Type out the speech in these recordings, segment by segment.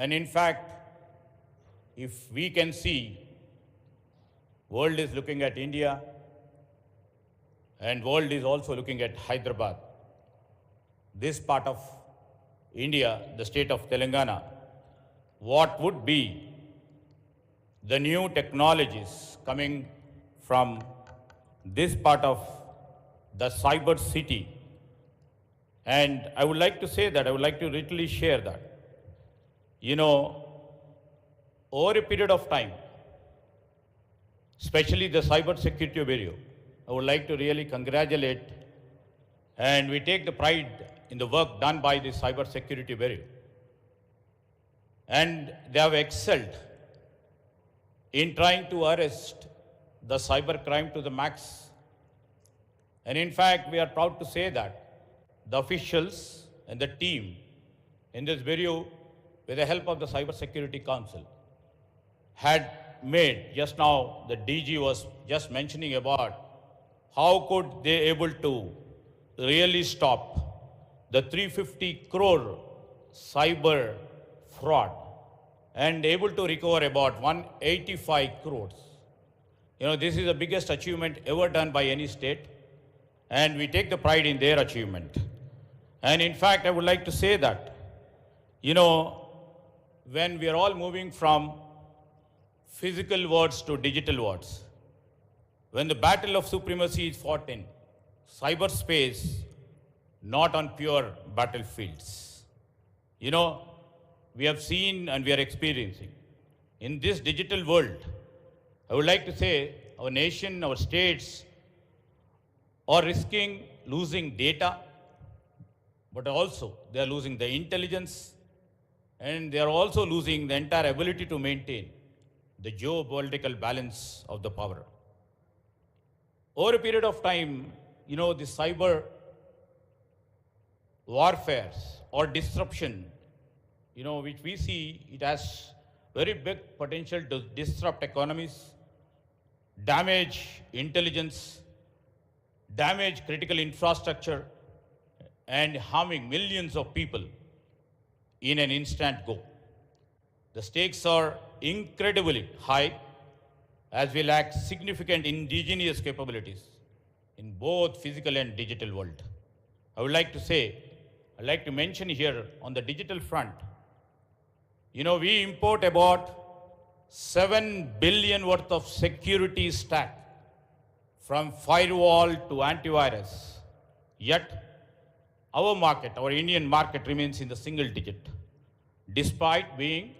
And in fact, if we can see, world is looking at India and world is also looking at Hyderabad. This part of India, the state of Telangana, what would be the new technologies coming from this part of the cyber city. And I would like to say that, I would like to literally share that. You know, over a period of time, especially the Cyber Security Bureau, I would like to really congratulate, and we take the pride in the work done by the Cyber Security Bureau. And they have excelled in trying to arrest the cyber crime to the max. And in fact, we are proud to say that the officials and the team in this bureau, with the help of the Cyber Security Council, had made, just now the DG was just mentioning about how could they able to really stop the 350 crore cyber fraud and able to recover about 185 crores. You know, this is the biggest achievement ever done by any state, and we take the pride in their achievement. And in fact, I would like to say that, you know, when we are all moving from physical words to digital words, when the battle of supremacy is fought in cyberspace, not on pure battlefields. You know, we have seen and we are experiencing in this digital world, I would like to say our nation, our states are risking losing data, but also they are losing the intelligence, and they are also losing the entire ability to maintain the geopolitical balance of the power. Over a period of time, you know, the cyber warfare or disruption, you know, which we see, it has very big potential to disrupt economies, damage intelligence, damage critical infrastructure, and harming millions of people in an instant go. The stakes are incredibly high, as we lack significant indigenous capabilities in both physical and digital world. I would like to say, I'd like to mention here on the digital front, you know, we import about 7 billion worth of security stack from firewall to antivirus. Yet, our market, our Indian market remains in the single digit, despite being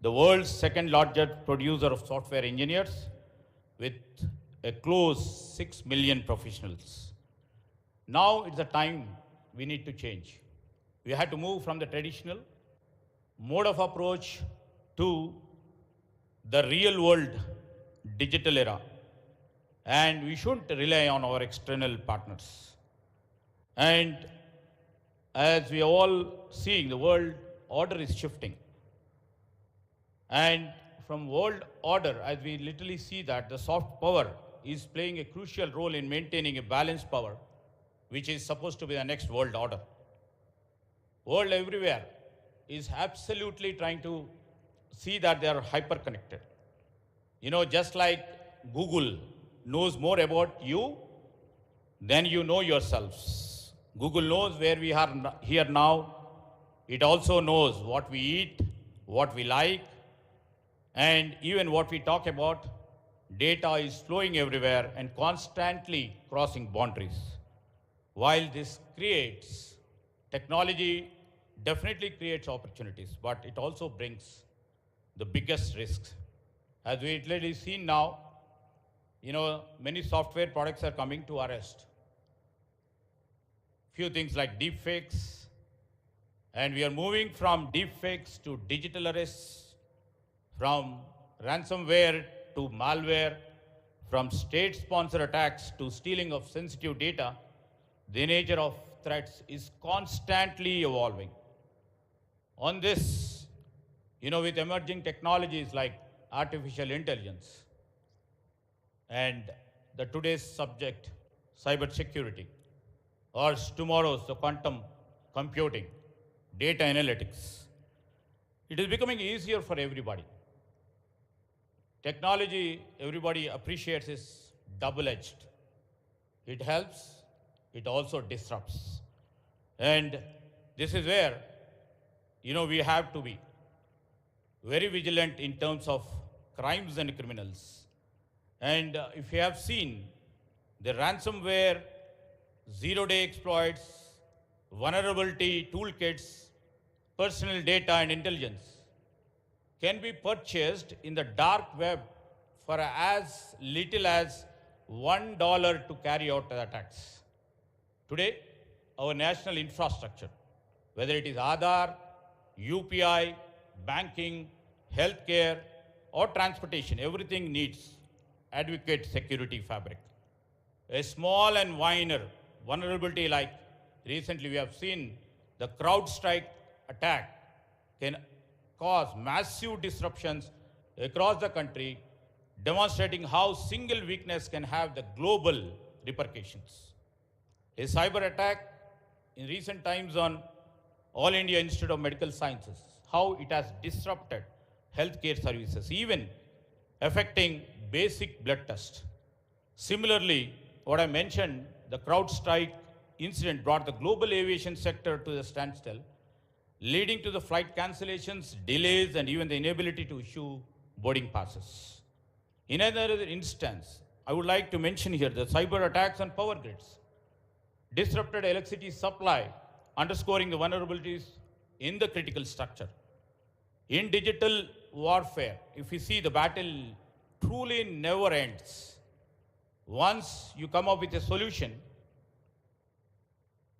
the world's second largest producer of software engineers with a close 6 million professionals. Now it's the time we need to change. We had to move from the traditional mode of approach to the real world digital era. And we shouldn't rely on our external partners. And as we are all seeing, the world order is shifting. And from world order, as we literally see that the soft power is playing a crucial role in maintaining a balanced power, which is supposed to be the next world order. World everywhere is absolutely trying to see that they are hyper-connected. You know, just like Google knows more about you than you know yourselves. Google knows where we are here now. It also knows what we eat, what we like, and even what we talk about. Data is flowing everywhere and constantly crossing boundaries. While this creates, technology definitely creates opportunities, but it also brings the biggest risks. As we literally see now, you know, many software products are coming to arrest. Few things like deepfakes, and we are moving from deepfakes to digital arrests, from ransomware to malware, from state-sponsored attacks to stealing of sensitive data. The nature of threats is constantly evolving. On this, you know, with emerging technologies like artificial intelligence and the today's subject, cyber security, or tomorrow's the quantum computing, data analytics, It is becoming easier for everybody. Technology, everybody appreciates, is double-edged. It helps, it also disrupts. And this is where, we have to be very vigilant in terms of crimes and criminals. And if you have seen the ransomware, zero-day exploits, vulnerability toolkits, personal data and intelligence can be purchased in the dark web for as little as $1 to carry out the attacks. Today, our national infrastructure, whether it is Aadhaar, UPI, banking, healthcare, or transportation, everything needs adequate security fabric. A small and minor vulnerability like recently we have seen the CrowdStrike attack can cause massive disruptions across the country, demonstrating how single weakness can have the global repercussions. A cyber attack in recent times on All India Institute of Medical Sciences, how it has disrupted healthcare services, even affecting basic blood tests. Similarly, what I mentioned, the CrowdStrike incident brought the global aviation sector to the standstill, leading to the flight cancellations, delays, and even the inability to issue boarding passes. In another instance, I would like to mention here the cyber attacks on power grids, disrupted electricity supply, underscoring the vulnerabilities in the critical structure. In digital warfare, if you see, the battle truly never ends. Once you come up with a solution,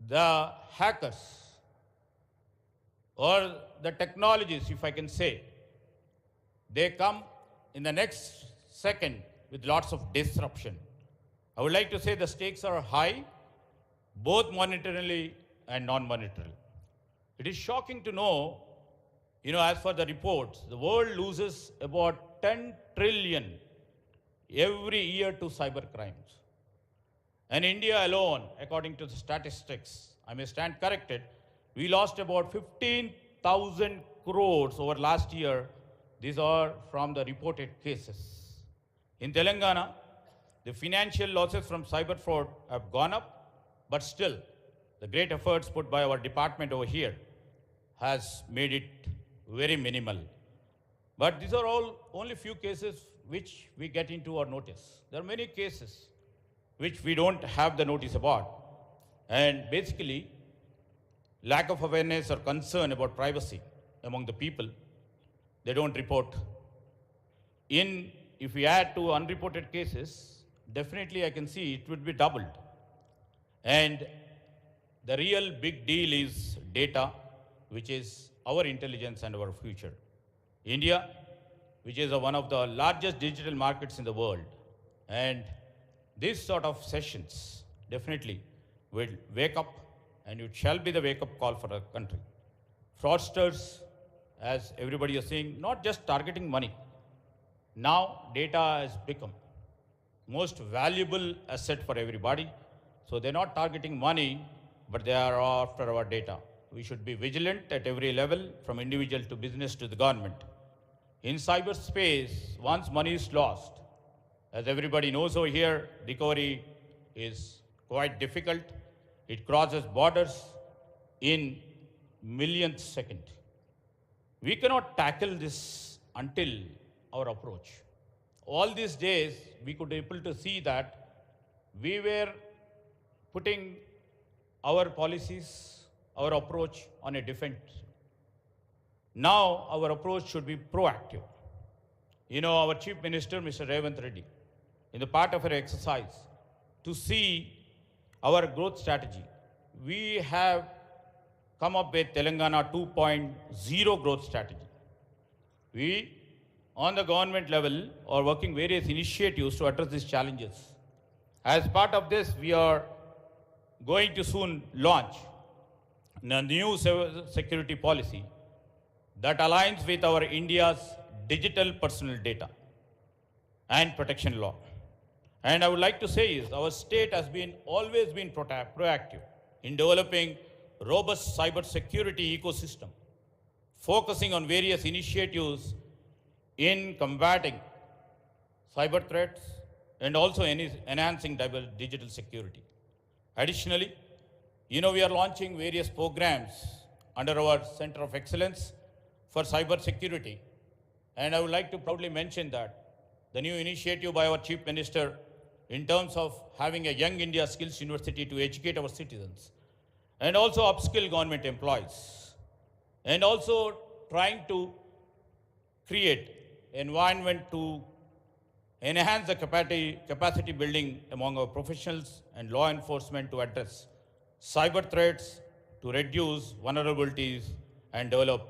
the hackers or the technologies, if I can say, they come in the next second with lots of disruption. I would like to say the stakes are high, both monetarily and non-monetarily. It is shocking to know, as per the reports, the world loses about 10 trillion every year to cyber crimes. And India alone, according to the statistics, I may stand corrected, we lost about 15,000 crores over last year. These are from the reported cases. In Telangana, the financial losses from cyber fraud have gone up, but still, the great efforts put by our department over here has made it very minimal. But these are all only few cases which we get into our notice. There are many cases which we don't have the notice about. And basically, lack of awareness or concern about privacy among the people, they don't report. If we add to unreported cases, definitely I can see it would be doubled. And the real big deal is data, which is our intelligence and our future. India, which is one of the largest digital markets in the world. And these sort of sessions definitely will wake up, and it shall be the wake-up call for the country. Fraudsters, as everybody is saying, not just targeting money. Now data has become most valuable asset for everybody. So they're not targeting money, but they are after our data. We should be vigilant at every level, from individual to business to the government. In cyberspace, once money is lost, as everybody knows over here, recovery is quite difficult. It crosses borders in millionth second. We cannot tackle this until our approach. All these days, we could be able to see that we were putting our policies, our approach on a defense. Now, our approach should be proactive. Our Chief Minister, Mr. Revanth Reddy, in the part of our exercise, to see our growth strategy, we have come up with Telangana 2.0 growth strategy. We, on the government level, are working various initiatives to address these challenges. As part of this, we are going to soon launch a new security policy that aligns with our India's digital personal data and protection law. And I would like to say is our state has always been proactive in developing robust cyber security ecosystem focusing on various initiatives in combating cyber threats and also enhancing digital security. Additionally, we are launching various programs under our Center of Excellence for Cyber Security. And I would like to proudly mention that the new initiative by our Chief Minister in terms of having a Young India Skills University to educate our citizens and also upskill government employees and also trying to create environment to enhance the capacity building among our professionals and law enforcement to address cyber threats, to reduce vulnerabilities and develop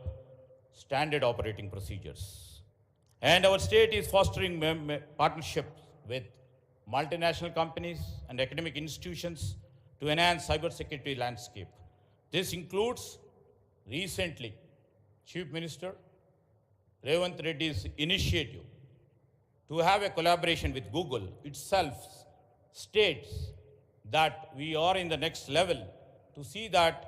standard operating procedures. And our state is fostering partnerships with multinational companies and academic institutions to enhance cybersecurity landscape. This includes recently Chief Minister Revanth Reddy's initiative to have a collaboration with Google itself states that we are in the next level to see that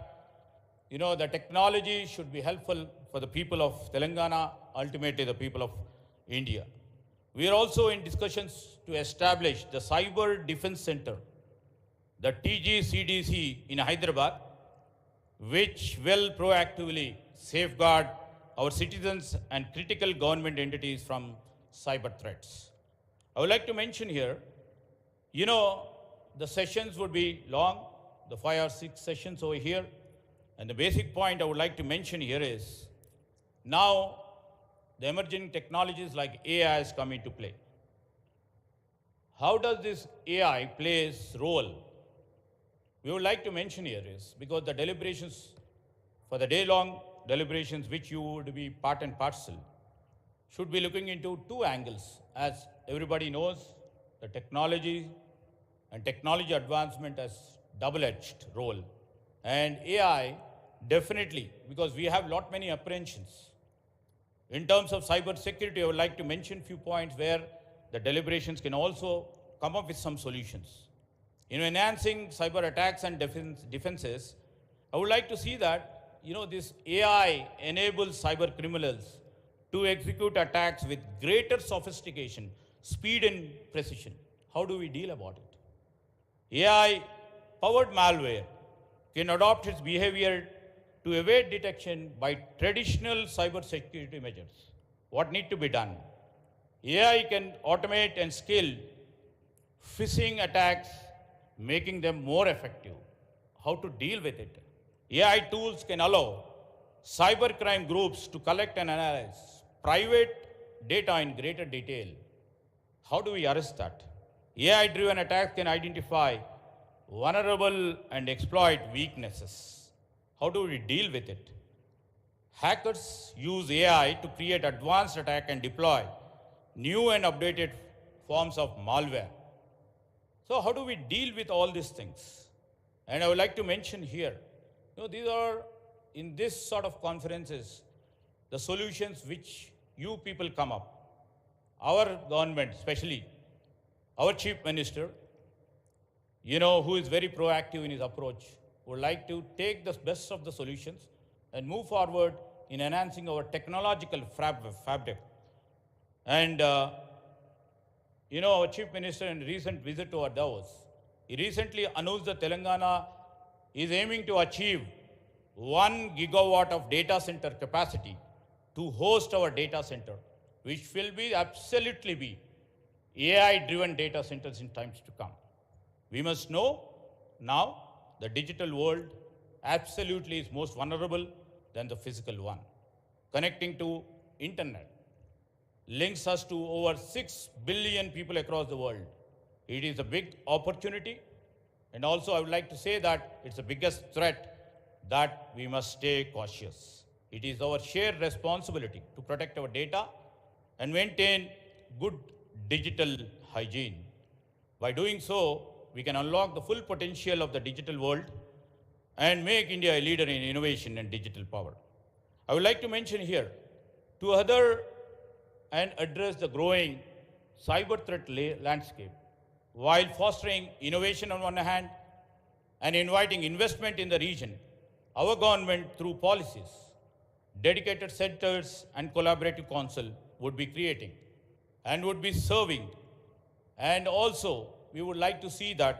the technology should be helpful for the people of Telangana, ultimately the people of India. We are also in discussions to establish the Cyber Defense Center, the TGCDC in Hyderabad, which will proactively safeguard our citizens and critical government entities from cyber threats. I would like to mention here, the sessions would be long, the 5 or 6 sessions over here. And the basic point I would like to mention here is, now the emerging technologies like AI has come into play. How does this AI play its role? We would like to mention here is, because the deliberations, for the day-long deliberations which you would be part and parcel, should be looking into 2 angles. As everybody knows, the technology and technology advancement has double-edged role. And AI, definitely, because we have many apprehensions. In terms of cyber security, I would like to mention few points where the deliberations can also come up with some solutions. In enhancing cyber attacks and defenses, I would like to see that, this AI enables cyber criminals to execute attacks with greater sophistication, speed and precision. How do we deal about it? AI-powered malware can adopt its behavior to evade detection by traditional cyber security measures. What need to be done? AI can automate and scale phishing attacks, making them more effective. How to deal with it? AI tools can allow cybercrime groups to collect and analyze private data in greater detail. How do we arrest that? AI-driven attacks can identify vulnerable and exploit weaknesses. How do we deal with it? Hackers use AI to create advanced attack and deploy new and updated forms of malware. So how do we deal with all these things? And I would like to mention here, these are, in this sort of conferences, the solutions which you people come up. Our government, especially our Chief Minister, who is very proactive in his approach, would like to take the best of the solutions and move forward in enhancing our technological fabric. And, our Chief Minister in recent visit to our Davos, he recently announced that Telangana is aiming to achieve 1 gigawatt of data center capacity to host our data center, which will be absolutely be AI-driven data centers in times to come. We must know now the digital world absolutely is most vulnerable than the physical one. Connecting to internet links us to over 6 billion people across the world. It is a big opportunity, and also I would like to say that it's the biggest threat that we must stay cautious. It is our shared responsibility to protect our data and maintain good digital hygiene. By doing so, we can unlock the full potential of the digital world and make India a leader in innovation and digital power. I would like to mention here to other and address the growing cyber threat landscape while fostering innovation on one hand and inviting investment in the region. Our government, through policies dedicated centers and collaborative council would be creating and would be serving. And also, we would like to see that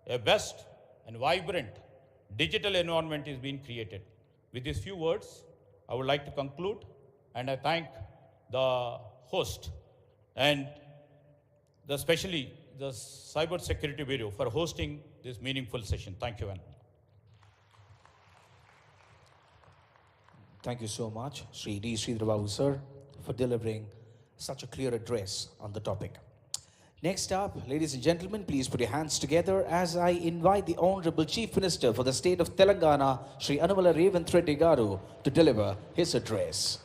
a best and vibrant digital environment is being created. With these few words, I would like to conclude, and I thank the host and especially the Cyber Security Bureau for hosting this meaningful session. Thank you, Anand. Thank you so much, Sridhar Babu, sir, for delivering such a clear address on the topic. Next up, ladies and gentlemen, please put your hands together as I invite the Honorable Chief Minister for the state of Telangana, Shri Revanth Reddy Garu, to deliver his address.